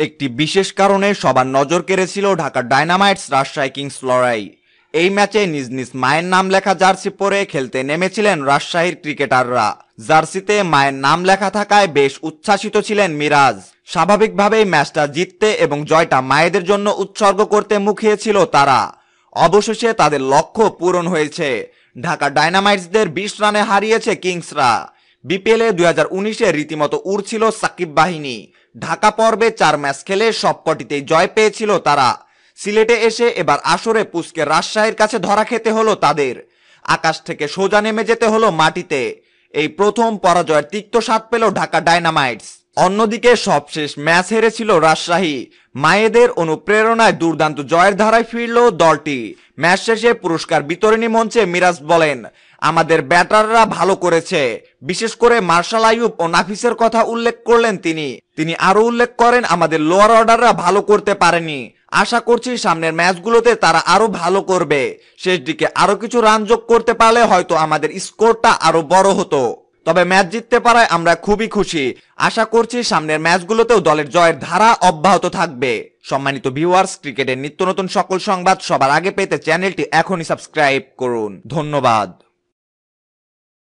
একটি বিশেষ কারণে সবার নজর কেড়েছিল ঢাকা ডায়নামাইটস রাজশাহী কিংস লড়াই। এই ম্যাচে নিজ নিজ মায়ের নাম লেখা জার্সি পরে খেলতে নেমেছিলেন রাজশাহীর ক্রিকেটাররা। জার্সিতে মায়ের নাম লেখা থাকায় বেশ উচ্ছ্বাসিত ছিলেন মিরাজ। স্বাভাবিকভাবেই ম্যাচটা জিততে এবং জয়টা মায়েদের জন্য উৎসর্গ করতে মুখিয়ে ছিল তারা। অবশেষে তাদের লক্ষ্য পূরণ হয়েছে। ঢাকা ডায়নামাইটসদের 20 রানে হারিয়েছে কিংসরা। বিপিএলে 2019-এ রীতিমতো উড়ছিল সাকিব বাহিনী। ঢাকা পর্বে 4 ম্যাচ খেলে সবকটিতেই জয় পেয়েছিল তারা। সিলেটে এসে এবার আসরে পুচকে রাজশাহীর কাছে ধরা খেতে হলো তাদের। আকাশ থেকে সোজা নেমে যেতে হলো মাটিতে। এই প্রথম পরাজয়ের তিক্ত স্বাদ পেল ঢাকা ডায়নামাইটস। অন্যদিকে সবশেষ ম্যাচ হেরেছিল রাজশাহী। মায়েদের অনুপ্রেরণায় দুর্দান্ত জয়ের ধারায় ফিরল দলটি। ম্যাচ শেষে পুরস্কার বিতরণী মঞ্চে মিরাজ বলেন, আমাদের ব্যাটাররা ভালো করেছে। বিশেষ করে মার্শাল আইয়ুব ও নাফিসের কথা উল্লেখ করলেন তিনি আরো উল্লেখ করেন, আমাদের লোয়ার অর্ডাররা ভালো করতে পারেনি। আশা করছি সামনের ম্যাচগুলোতে তারা আরো ভালো করবে। শেষ দিকে আরো কিছু রান যোগ করতে পারলে হয়তো আমাদের স্কোরটা আরো বড় হতো। তবে ম্যাচ জিততে পারায় আমরা খুবই খুশি। আশা করছি সামনের ম্যাচগুলোতেও দলের জয়ের ধারা অব্যাহত থাকবে। সম্মানিত ভিউয়ার্স, ক্রিকেটের নিত্য নতুন সকল সংবাদ সবার আগে পেতে চ্যানেলটি এখনই সাবস্ক্রাইব করুন। ধন্যবাদ।